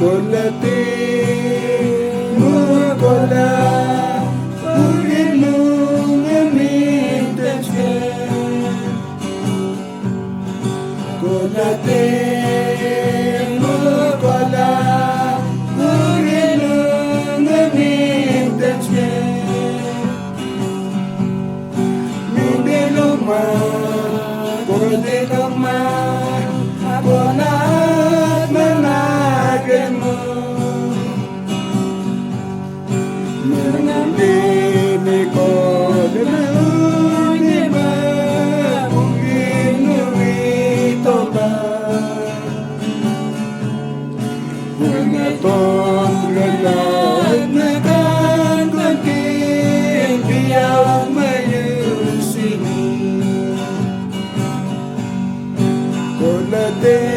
Kolate mukola urimu ngamitaske Kolate mukola urimu ngamitaske Mindeloma Koldeloma Abonat managemo Mengamini ko Dalawin ba Kung inuwito ba Kung atong galag na kangkunting Biyaw mayusini Kolate